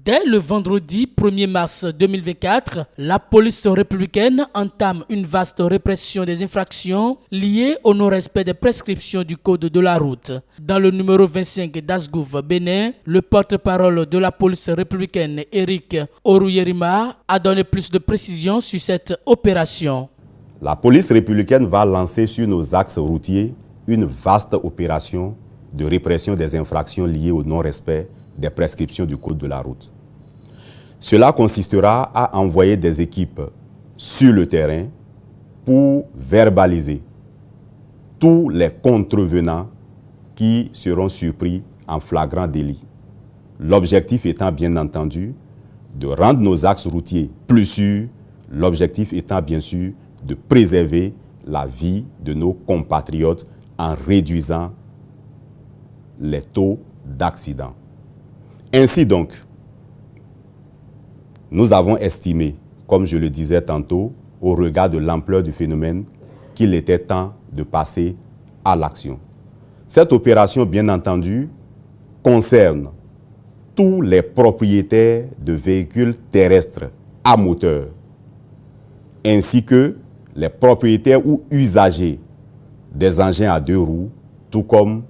Dès le vendredi 1er mars 2024, la police républicaine entame une vaste répression des infractions liées au non-respect des prescriptions du code de la route. Dans le numéro 25 d'Asgouf Bénin, le porte-parole de la police républicaine, Eric Oruyerima, a donné plus de précisions sur cette opération. La police républicaine va lancer sur nos axes routiers une vaste opération de répression des infractions liées au non-respect des prescriptions du code de la route. Cela consistera à envoyer des équipes sur le terrain pour verbaliser tous les contrevenants qui seront surpris en flagrant délit. L'objectif étant bien entendu de rendre nos axes routiers plus sûrs, l'objectif étant bien sûr de préserver la vie de nos compatriotes en réduisant les taux d'accidents. Ainsi donc, nous avons estimé, comme je le disais tantôt, au regard de l'ampleur du phénomène, qu'il était temps de passer à l'action. Cette opération, bien entendu, concerne tous les propriétaires de véhicules terrestres à moteur, ainsi que les propriétaires ou usagers des engins à deux roues, tout comme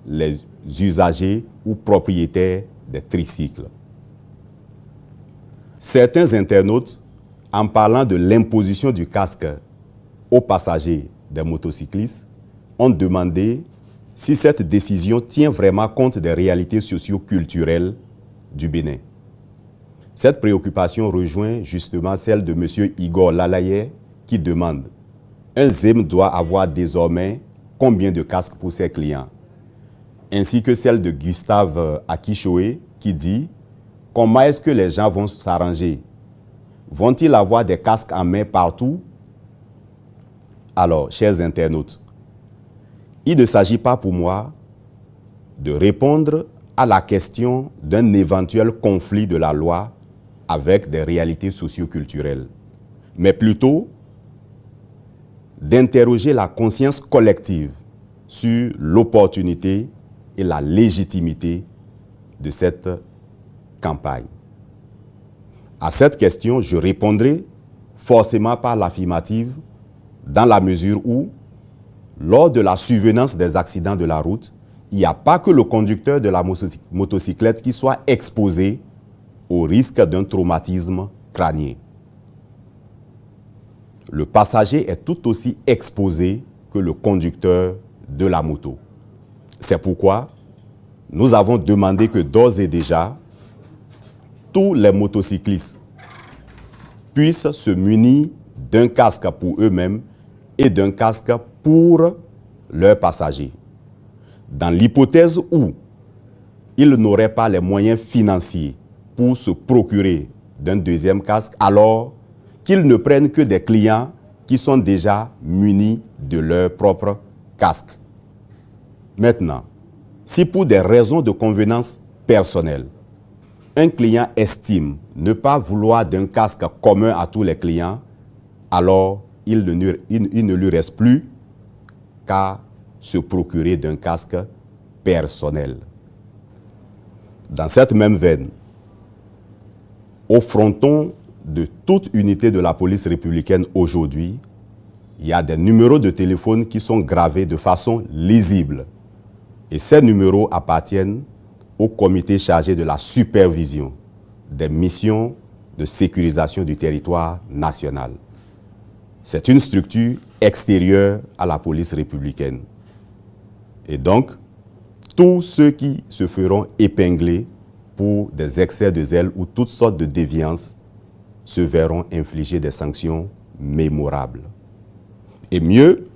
les usagers ou propriétaires des tricycles. Certains internautes, en parlant de l'imposition du casque aux passagers des motocyclistes, ont demandé si cette décision tient vraiment compte des réalités socio-culturelles du Bénin. Cette préoccupation rejoint justement celle de M. Igor Lalaye qui demande « Un ZEM doit avoir désormais combien de casques pour ses clients ?» ainsi que celle de Gustave Akichoé qui dit « Comment est-ce que les gens vont s'arranger? Vont-ils avoir des casques en main partout ?» Alors, chers internautes, il ne s'agit pas pour moi de répondre à la question d'un éventuel conflit de la loi avec des réalités socio-culturelles, mais plutôt d'interroger la conscience collective sur l'opportunité et la légitimité de cette campagne. À cette question, je répondrai forcément par l'affirmative dans la mesure où, lors de la survenance des accidents de la route, il n'y a pas que le conducteur de la motocyclette qui soit exposé au risque d'un traumatisme crânien. Le passager est tout aussi exposé que le conducteur de la moto. C'est pourquoi nous avons demandé que d'ores et déjà, tous les motocyclistes puissent se munir d'un casque pour eux-mêmes et d'un casque pour leurs passagers. Dans l'hypothèse où ils n'auraient pas les moyens financiers pour se procurer d'un deuxième casque, alors qu'ils ne prennent que des clients qui sont déjà munis de leur propre casque. Maintenant, si pour des raisons de convenance personnelle, un client estime ne pas vouloir d'un casque commun à tous les clients, alors il ne lui reste plus qu'à se procurer d'un casque personnel. Dans cette même veine, au fronton de toute unité de la police républicaine aujourd'hui, il y a des numéros de téléphone qui sont gravés de façon lisible. Et ces numéros appartiennent au comité chargé de la supervision des missions de sécurisation du territoire national. C'est une structure extérieure à la police républicaine. Et donc, tous ceux qui se feront épingler pour des excès de zèle ou toutes sortes de déviances se verront infliger des sanctions mémorables. Et mieux,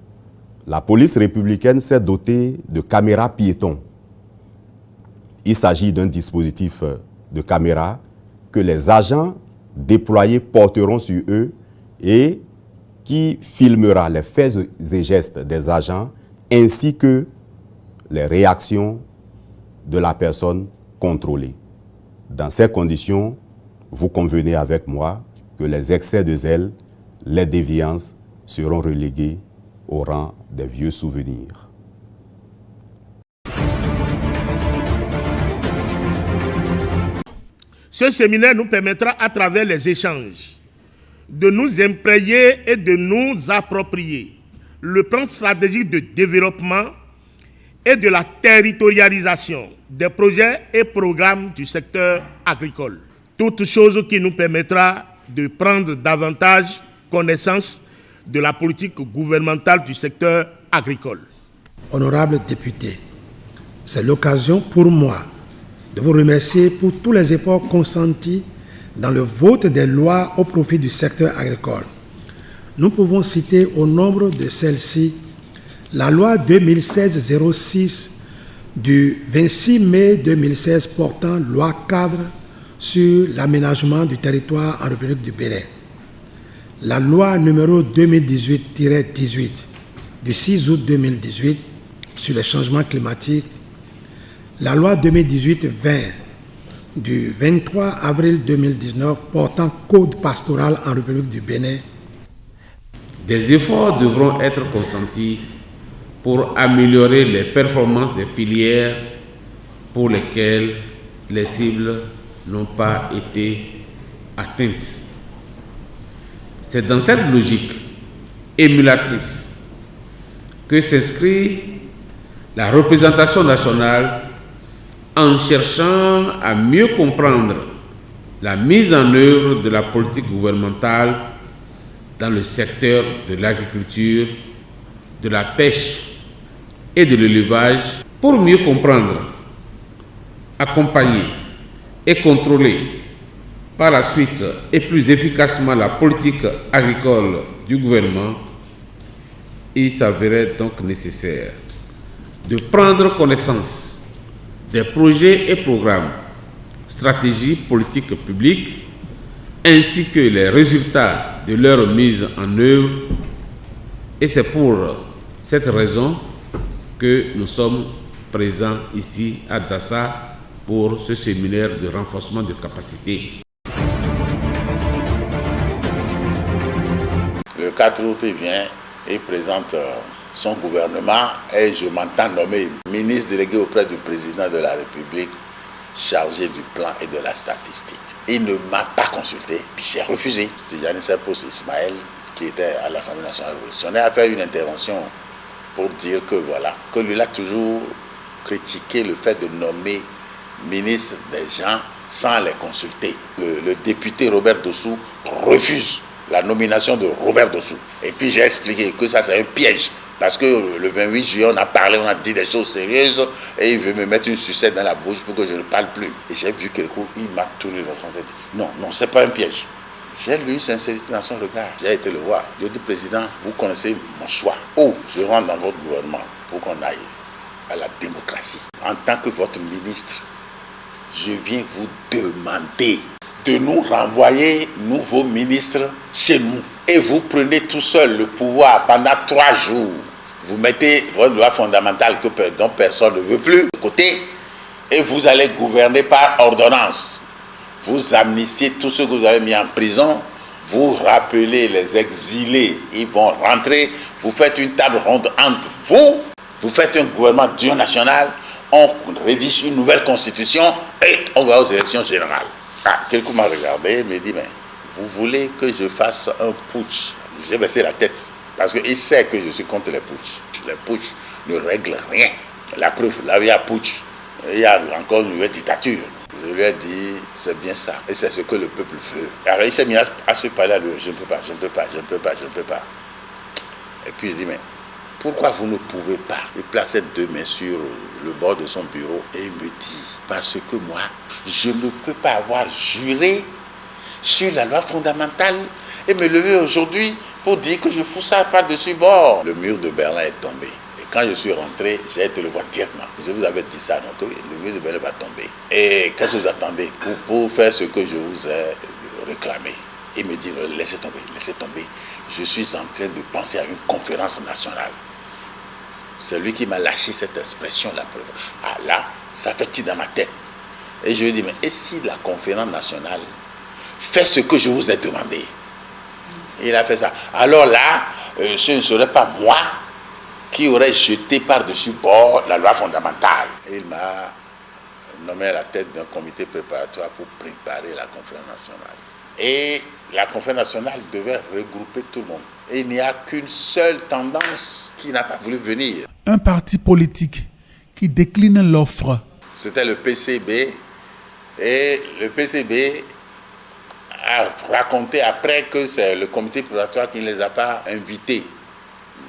la police républicaine s'est dotée de caméras piétons. Il s'agit d'un dispositif de caméra que les agents déployés porteront sur eux et qui filmera les faits et gestes des agents ainsi que les réactions de la personne contrôlée. Dans ces conditions, vous convenez avec moi que les excès de zèle, les déviances seront relégués au rang des vieux souvenirs. Ce séminaire nous permettra, à travers les échanges, de nous imprégner et de nous approprier le plan stratégique de développement et de la territorialisation des projets et programmes du secteur agricole. Toute chose qui nous permettra de prendre davantage connaissance de la politique gouvernementale du secteur agricole. Honorables députés, c'est l'occasion pour moi de vous remercier pour tous les efforts consentis dans le vote des lois au profit du secteur agricole. Nous pouvons citer au nombre de celles-ci la loi 2016-06 du 26 mai 2016 portant loi cadre sur l'aménagement du territoire en République du Bénin, la loi numéro 2018-18 du 6 août 2018 sur les changements climatiques, la loi 2018-20 du 23 avril 2019 portant code pastoral en République du Bénin. Des efforts devront être consentis pour améliorer les performances des filières pour lesquelles les cibles n'ont pas été atteintes. C'est dans cette logique émulatrice que s'inscrit la représentation nationale en cherchant à mieux comprendre la mise en œuvre de la politique gouvernementale dans le secteur de l'agriculture, de la pêche et de l'élevage pour mieux comprendre, accompagner et contrôler par la suite et plus efficacement la politique agricole du gouvernement. Il s'avérait donc nécessaire de prendre connaissance des projets et programmes, stratégies politiques publiques, ainsi que les résultats de leur mise en œuvre. Et c'est pour cette raison que nous sommes présents ici à Dassa pour ce séminaire de renforcement de capacités. Le 4 août, il vient et présente son gouvernement et je m'entends nommer ministre délégué auprès du président de la République chargé du plan et de la statistique. Il ne m'a pas consulté, puis j'ai refusé. Tijani Serpos Ismaël, qui était à l'Assemblée nationale révolutionnaire, a fait une intervention pour dire que voilà, que lui a toujours critiqué le fait de nommer ministre des gens sans les consulter. Le député Robert Dossou refuse la nomination de Robert Dossou. Et puis j'ai expliqué que ça c'est un piège. Parce que le 28 juillet, on a parlé, on a dit des choses sérieuses et il veut me mettre une sucette dans la bouche pour que je ne parle plus. Et j'ai vu quelque chose, il m'a tourné dans son tête. Non, c'est pas un piège. J'ai lu sincérité dans son regard. J'ai été le voir. Je dis, président, vous connaissez mon choix. Oh, je rentre dans votre gouvernement pour qu'on aille à la démocratie. En tant que votre ministre, je viens vous demander de nous renvoyer, nous, vos ministres, chez nous. Et vous prenez tout seul le pouvoir pendant 3 jours. Vous mettez votre loi fondamentale dont personne ne veut plus de côté et vous allez gouverner par ordonnance. Vous amnistiez tous ceux que vous avez mis en prison, vous rappelez les exilés, ils vont rentrer, vous faites une table ronde entre vous, vous faites un gouvernement d'union nationale, on rédige une nouvelle constitution et on va aux élections générales. Quelqu'un m'a regardé et m'a dit, mais vous voulez que je fasse un putsch? J'ai baissé la tête. Parce qu'il sait que je suis contre les putsch. Les putsch ne règlent rien. La preuve, là, il y a putsch. Il y a encore une nouvelle dictature. Je lui ai dit, c'est bien ça. Et c'est ce que le peuple veut. Alors il s'est mis à se parler à lui. Je ne peux pas, je ne peux pas, je ne peux pas, je ne peux pas. Et puis il dit, mais pourquoi vous ne pouvez pas? Il place ses 2 mains sur le bord de son bureau et il me dit, parce que moi, je ne peux pas avoir juré sur la loi fondamentale et me lever aujourd'hui pour dire que je fous ça par-dessus bord. Le mur de Berlin est tombé. Et quand je suis rentré, j'ai été le voir directement. Je vous avais dit ça, donc oui, le mur de Berlin va tomber. Et qu'est-ce que vous attendez pour faire ce que je vous ai réclamé? Il me dit, laissez tomber, laissez tomber. Je suis en train de penser à une conférence nationale. C'est lui qui m'a lâché cette expression, la preuve. Ah là, ça fait tilt dans ma tête. Et je lui ai dit, mais et si la conférence nationale fait ce que je vous ai demandé? Il a fait ça. Alors là, ce ne serait pas moi qui aurais jeté par-dessus bord la loi fondamentale. Et il m'a nommé à la tête d'un comité préparatoire pour préparer la conférence nationale. Et la conférence nationale devait regrouper tout le monde. Et il n'y a qu'une seule tendance qui n'a pas voulu venir. Un parti politique qui décline l'offre. C'était le PCB. Et le PCB a raconté après que c'est le comité préparatoire qui ne les a pas invités.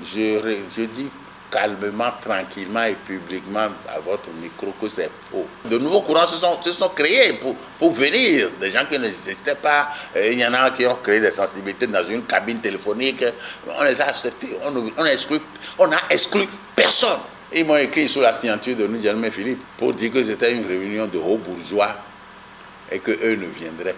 Je dis calmement, tranquillement et publiquement à votre micro que c'est faux. De nouveaux courants se sont créés pour venir. Des gens qui n'existaient pas. Il y en a qui ont créé des sensibilités dans une cabine téléphonique. On les a acceptés. On a exclu personne. Ils m'ont écrit sous la signature de nous, Germain Philippe, pour dire que c'était une réunion de hauts bourgeois et qu'eux ne viendraient.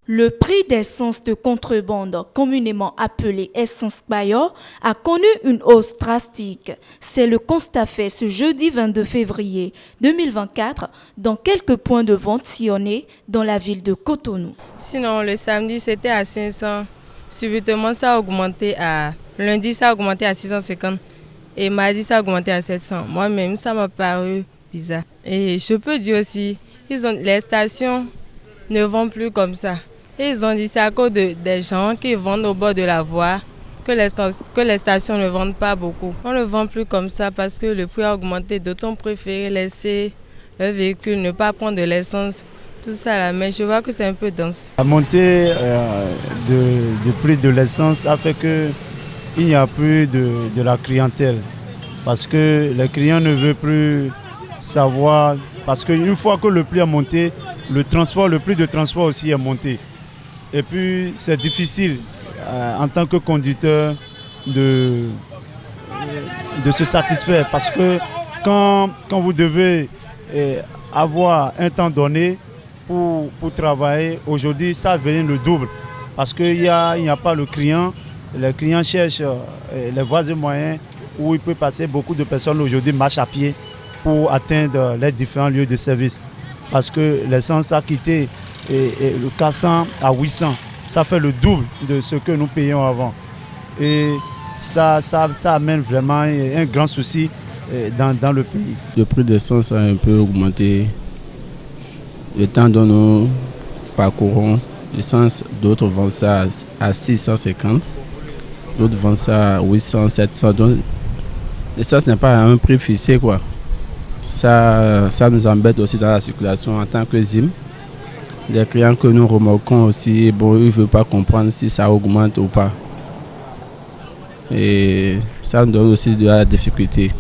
Le prix d'essence de contrebande, communément appelé essence Bayor, a connu une hausse drastique. C'est le constat fait ce jeudi 22 février 2024 dans quelques points de vente sillonnés dans la ville de Cotonou. Sinon, le samedi, c'était à 500. Subitement, ça a augmenté à... Lundi, ça a augmenté à 650. Et mardi, ça a augmenté à 700. Moi-même, ça m'a paru bizarre. Et je peux dire aussi, les stations ne vendent plus comme ça. Et ils ont dit c'est à cause des gens qui vendent au bord de la voie que les stations ne vendent pas beaucoup. On ne vend plus comme ça parce que le prix a augmenté. D'autant préférer laisser le véhicule, ne pas prendre de l'essence, tout ça là. Mais je vois que c'est un peu dense. La montée du prix de l'essence a fait qu'il n'y a plus de la clientèle. Parce que les clients ne veulent plus savoir. Parce qu'une fois que le prix a monté, le prix de transport aussi est monté. Et puis c'est difficile en tant que conducteur de se satisfaire parce que quand vous devez avoir un temps donné pour travailler, aujourd'hui ça devient le double parce qu'il n'y a pas le client. Les clients cherchent les voies et moyens où il peut passer. Beaucoup de personnes aujourd'hui marchent à pied pour atteindre les différents lieux de service parce que l'essence a quitté et le 400 à 800, ça fait le double de ce que nous payons avant. Et ça amène vraiment un grand souci dans le pays. Le prix de l'essence a un peu augmenté. Le temps dont nous parcourons l'essence, d'autres vendent ça à 650, d'autres vendent ça à 800, 700. Donc l'essence n'est pas à un prix fixé, quoi. Ça nous embête aussi dans la circulation en tant que ZIM. Les clients que nous remarquons aussi, ils ne veulent pas comprendre si ça augmente ou pas. Et ça nous donne aussi de la difficulté.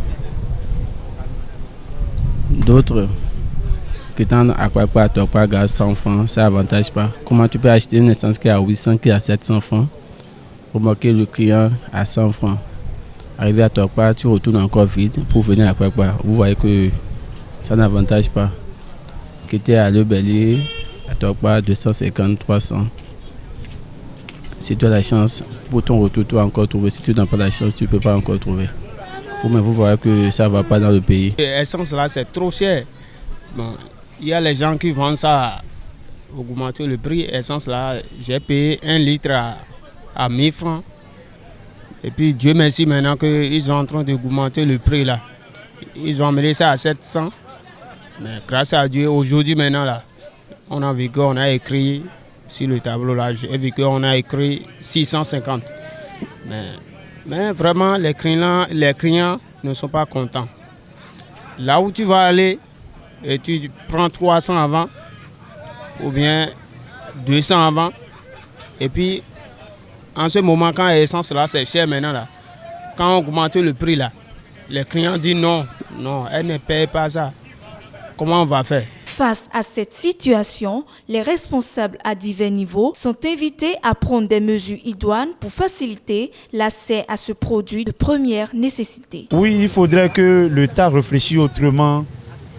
D'autres qui tendent à Kwakwa, à Tokwa, gaz 100 francs, ça n'avantage pas. Comment tu peux acheter une essence qui est à 800, qui est à 700 francs, remarquer le client à 100 francs. Arrivé à Tokwa, tu retournes encore vite pour venir à Kwakwa. Vous voyez que ça n'avantage pas. Qui était à Le Bélier, à Tokwa, 250, 300. Si tu as la chance, pour ton retour, tu vas encore trouver. Si tu n'as pas la chance, tu ne peux pas encore trouver. Mais vous voyez que ça ne va pas dans le pays. L'essence là, c'est trop cher. Bon, il y a les gens qui vendent ça, augmenter le prix. Essence là, j'ai payé 1 litre à 1000 francs. Et puis Dieu merci maintenant qu'ils sont en train d'augmenter le prix là. Ils ont amené ça à 700. Mais grâce à Dieu, aujourd'hui maintenant là, on a écrit sur le tableau là, j'ai vu qu'on a écrit 650. Mais vraiment, les clients ne sont pas contents. Là où tu vas aller, et tu prends 300 avant, ou bien 200 avant, et puis en ce moment, quand l'essence là, c'est cher maintenant là, quand on augmente le prix là, les clients disent non, elle ne paye pas ça. Comment on va faire? Face à cette situation, les responsables à divers niveaux sont invités à prendre des mesures idoines pour faciliter l'accès à ce produit de première nécessité. Oui, il faudrait que l'État réfléchisse autrement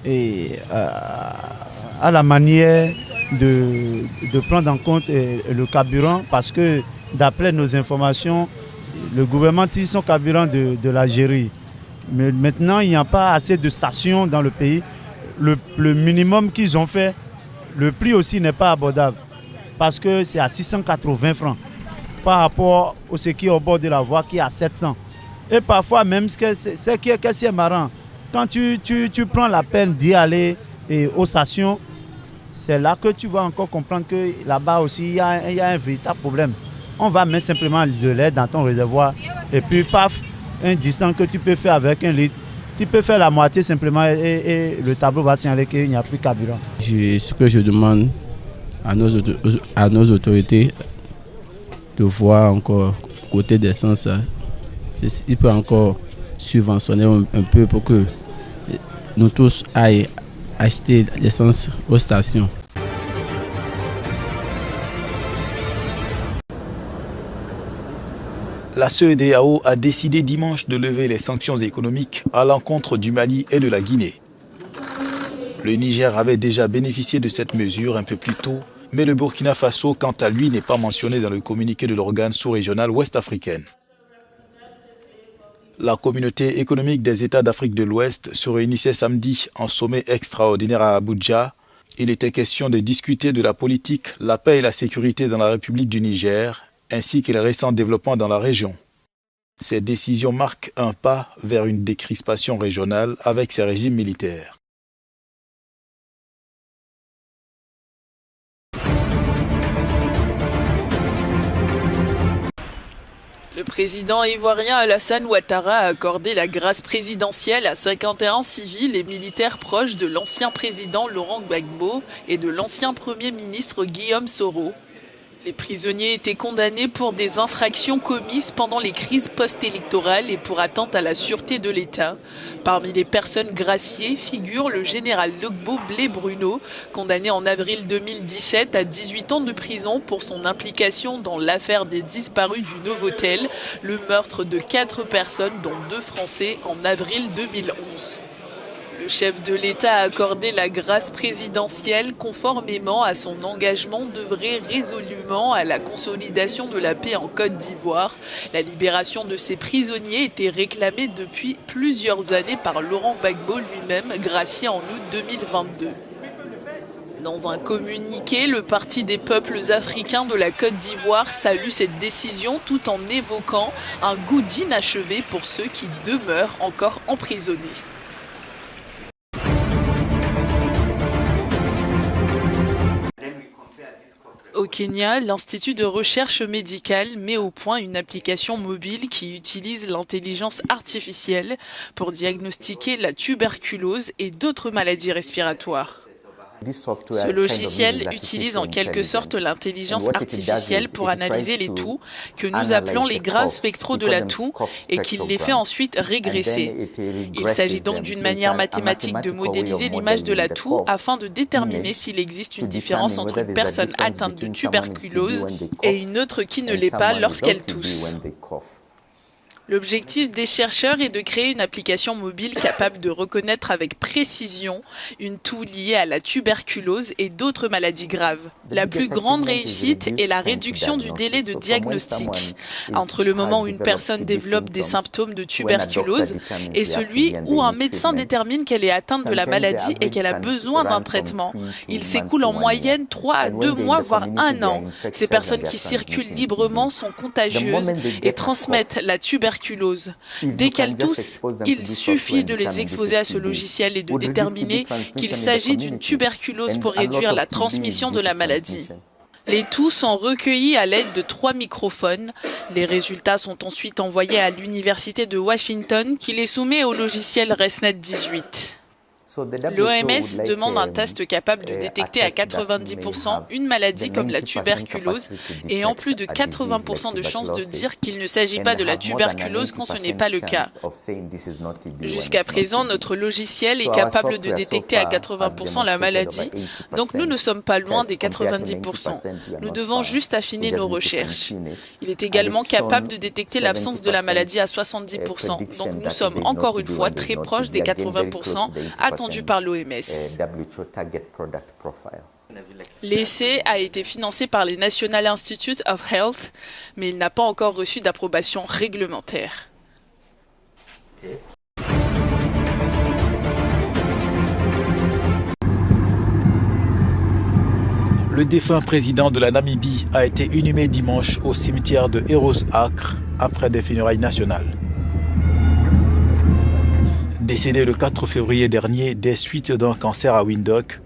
et à la manière de prendre en compte le carburant parce que d'après nos informations, le gouvernement tire son carburant de l'Algérie. Mais maintenant, il n'y a pas assez de stations dans le pays. Le minimum qu'ils ont fait, le prix aussi n'est pas abordable parce que c'est à 680 francs par rapport à ce qui est au bord de la voie qui est à 700. Et parfois même, ce qui est marrant, quand tu prends la peine d'y aller aux stations, c'est là que tu vas encore comprendre que là-bas aussi, il y a un véritable problème. On va mettre simplement de l'air dans ton réservoir et puis paf, un distance que tu peux faire avec 1 litre, tu peux faire la moitié simplement et le tableau va signaler qu'il n'y a plus de carburant. Ce que je demande à nos autorités de voir encore côté d'essence, il peut encore subventionner un peu pour que nous tous aillent acheter l'essence aux stations. La CEDEAO a décidé dimanche de lever les sanctions économiques à l'encontre du Mali et de la Guinée. Le Niger avait déjà bénéficié de cette mesure un peu plus tôt, mais le Burkina Faso, quant à lui, n'est pas mentionné dans le communiqué de l'organe sous-régional ouest-africaine. La communauté économique des États d'Afrique de l'Ouest se réunissait samedi en sommet extraordinaire à Abuja. Il était question de discuter de la politique, la paix et la sécurité dans la République du Niger, ainsi que les récents développements dans la région. Ces décisions marquent un pas vers une décrispation régionale avec ces régimes militaires. Le président ivoirien Alassane Ouattara a accordé la grâce présidentielle à 51 civils et militaires proches de l'ancien président Laurent Gbagbo et de l'ancien premier ministre Guillaume Soro. Les prisonniers étaient condamnés pour des infractions commises pendant les crises post-électorales et pour atteinte à la sûreté de l'État. Parmi les personnes graciées figure le général Logbo Blé Bruno, condamné en avril 2017 à 18 ans de prison pour son implication dans l'affaire des disparus du Novotel, le meurtre de 4 personnes dont 2 Français en avril 2011. Le chef de l'État a accordé la grâce présidentielle conformément à son engagement d'œuvrer résolument à la consolidation de la paix en Côte d'Ivoire. La libération de ces prisonniers était réclamée depuis plusieurs années par Laurent Gbagbo lui-même, gracié en août 2022. Dans un communiqué, le Parti des peuples africains de la Côte d'Ivoire salue cette décision tout en évoquant un goût d'inachevé pour ceux qui demeurent encore emprisonnés. Au Kenya, l'Institut de recherche médicale met au point une application mobile qui utilise l'intelligence artificielle pour diagnostiquer la tuberculose et d'autres maladies respiratoires. Ce logiciel utilise en quelque sorte l'intelligence artificielle pour analyser les toux, que nous appelons les graphes spectraux de la toux, et qu'il les fait ensuite régresser. Il s'agit donc d'une manière mathématique de modéliser l'image de la toux afin de déterminer s'il existe une différence entre une personne atteinte de tuberculose et une autre qui ne l'est pas lorsqu'elle tousse. L'objectif des chercheurs est de créer une application mobile capable de reconnaître avec précision une toux liée à la tuberculose et d'autres maladies graves. La plus grande réussite est la réduction du délai de diagnostic entre le moment où une personne développe des symptômes de tuberculose et celui où un médecin détermine qu'elle est atteinte de la maladie et qu'elle a besoin d'un traitement. Il s'écoule en moyenne 3 à 2 mois, voire 1 an. Ces personnes qui circulent librement sont contagieuses et transmettent la tuberculose. Dès qu'elles toussent, il suffit de les exposer à ce logiciel et de déterminer qu'il s'agit d'une tuberculose pour réduire la transmission de la maladie. Les toux sont recueillis à l'aide de 3 microphones. Les résultats sont ensuite envoyés à l'Université de Washington qui les soumet au logiciel ResNet 18. L'OMS demande un test capable de détecter à 90% une maladie comme la tuberculose et en plus de 80% de chances de dire qu'il ne s'agit pas de la tuberculose quand ce n'est pas le cas. Jusqu'à présent, notre logiciel est capable de détecter à 80% la maladie, donc nous ne sommes pas loin des 90%. Nous devons juste affiner nos recherches. Il est également capable de détecter l'absence de la maladie à 70%, donc nous sommes encore une fois très proches des 80% attendus par l'OMS. L'essai a été financé par les National Institutes of Health, mais il n'a pas encore reçu d'approbation réglementaire. Le défunt président de la Namibie a été inhumé dimanche au cimetière de Heroes Acre après des funérailles nationales. Décédé le 4 février dernier des suites d'un cancer à Windhoek,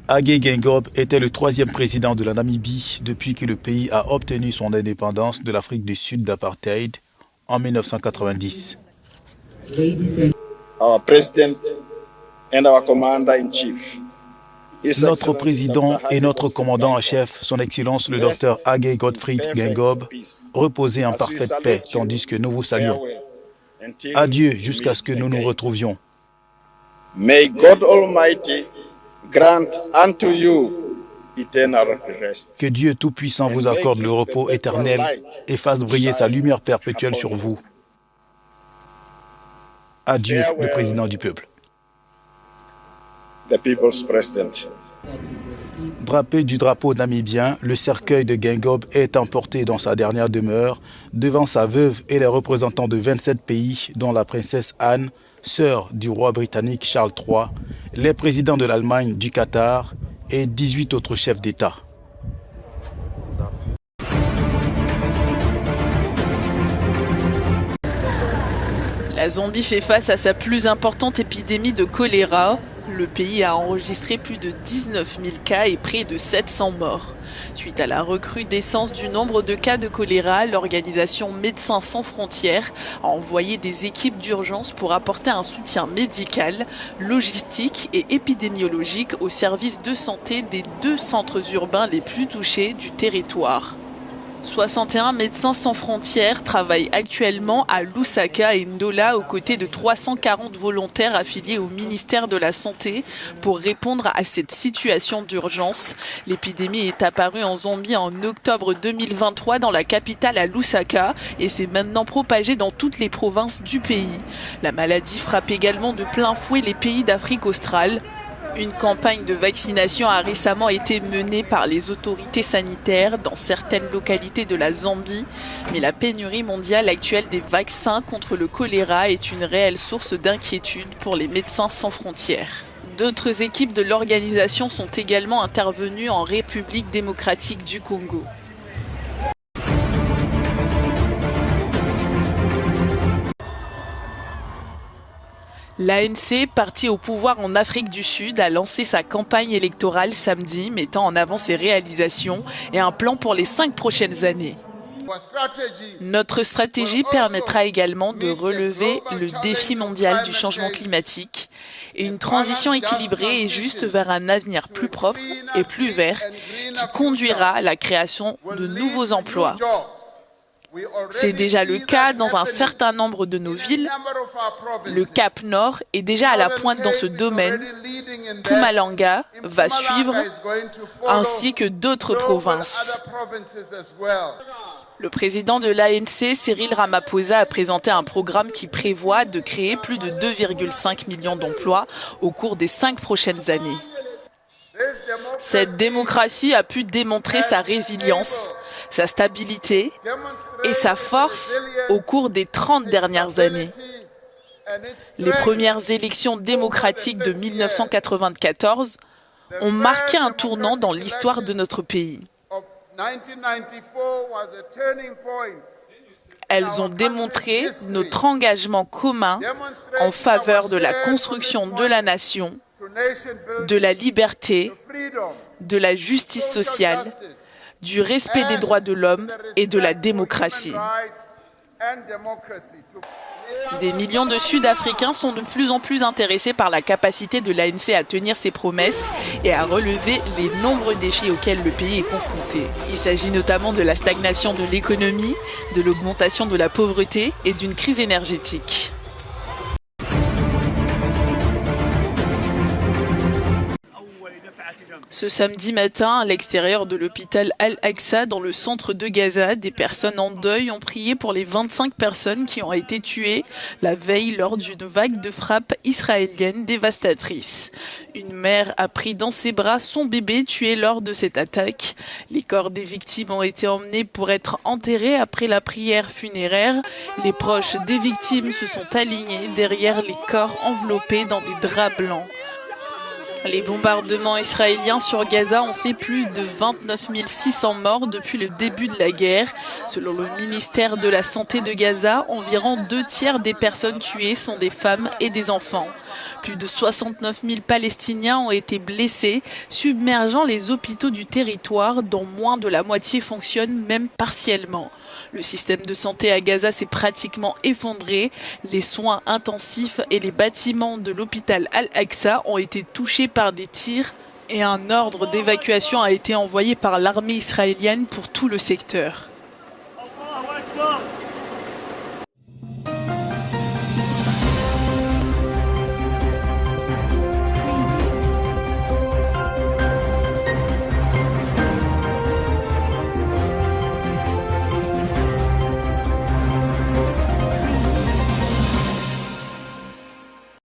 Hage Geingob était le 3e président de la Namibie depuis que le pays a obtenu son indépendance de l'Afrique du Sud d'apartheid en 1990. Notre président et notre commandant en chef, son Excellence le Dr Hage Godfried Geingob, reposez en parfaite paix tandis que nous vous saluons. Adieu jusqu'à ce que nous nous retrouvions. May God Almighty grant unto you eternal rest. Que Dieu Tout-Puissant vous accorde le repos éternel et fasse briller sa lumière perpétuelle sur vous. Adieu, le président du peuple. The people's president. Drapé du drapeau namibien, le cercueil de Geingob est emporté dans sa dernière demeure devant sa veuve et les représentants de 27 pays, dont la princesse Anne, sœur du roi britannique Charles III, les présidents de l'Allemagne, du Qatar et 18 autres chefs d'État. La Zambie fait face à sa plus importante épidémie de choléra. Le pays a enregistré plus de 19 000 cas et près de 700 morts. Suite à la recrudescence du nombre de cas de choléra, l'organisation Médecins sans frontières a envoyé des équipes d'urgence pour apporter un soutien médical, logistique et épidémiologique aux services de santé des 2 centres urbains les plus touchés du territoire. 61 médecins sans frontières travaillent actuellement à Lusaka et Ndola aux côtés de 340 volontaires affiliés au ministère de la Santé pour répondre à cette situation d'urgence. L'épidémie est apparue en Zambie en octobre 2023 dans la capitale à Lusaka et s'est maintenant propagée dans toutes les provinces du pays. La maladie frappe également de plein fouet les pays d'Afrique australe. Une campagne de vaccination a récemment été menée par les autorités sanitaires dans certaines localités de la Zambie, mais la pénurie mondiale actuelle des vaccins contre le choléra est une réelle source d'inquiétude pour les médecins sans frontières. D'autres équipes de l'organisation sont également intervenues en République démocratique du Congo. L'ANC, parti au pouvoir en Afrique du Sud, a lancé sa campagne électorale samedi, mettant en avant ses réalisations et un plan pour les 5 prochaines années. Notre stratégie permettra également de relever le défi mondial du changement climatique et une transition équilibrée et juste vers un avenir plus propre et plus vert qui conduira à la création de nouveaux emplois. C'est déjà le cas dans un certain nombre de nos villes. Le Cap Nord est déjà à la pointe dans ce domaine. Mpumalanga va suivre, ainsi que d'autres provinces. Le président de l'ANC, Cyril Ramaphosa, a présenté un programme qui prévoit de créer plus de 2,5 millions d'emplois au cours des 5 prochaines années. Cette démocratie a pu démontrer sa résilience, sa stabilité et sa force au cours des 30 dernières années. Les premières élections démocratiques de 1994 ont marqué un tournant dans l'histoire de notre pays. Elles ont démontré notre engagement commun en faveur de la construction de la nation, de la liberté, de la justice sociale, du respect des droits de l'homme et de la démocratie. Des millions de Sud-Africains sont de plus en plus intéressés par la capacité de l'ANC à tenir ses promesses et à relever les nombreux défis auxquels le pays est confronté. Il s'agit notamment de la stagnation de l'économie, de l'augmentation de la pauvreté et d'une crise énergétique. Ce samedi matin, à l'extérieur de l'hôpital Al-Aqsa, dans le centre de Gaza, des personnes en deuil ont prié pour les 25 personnes qui ont été tuées la veille lors d'une vague de frappes israéliennes dévastatrices. Une mère a pris dans ses bras son bébé tué lors de cette attaque. Les corps des victimes ont été emmenés pour être enterrés après la prière funéraire. Les proches des victimes se sont alignés derrière les corps enveloppés dans des draps blancs. Les bombardements israéliens sur Gaza ont fait plus de 29 600 morts depuis le début de la guerre. Selon le ministère de la Santé de Gaza, environ 2/3 des personnes tuées sont des femmes et des enfants. Plus de 69 000 Palestiniens ont été blessés, submergeant les hôpitaux du territoire, dont moins de la moitié fonctionnent même partiellement. Le système de santé à Gaza s'est pratiquement effondré. Les soins intensifs et les bâtiments de l'hôpital Al-Aqsa ont été touchés par des tirs et un ordre d'évacuation a été envoyé par l'armée israélienne pour tout le secteur.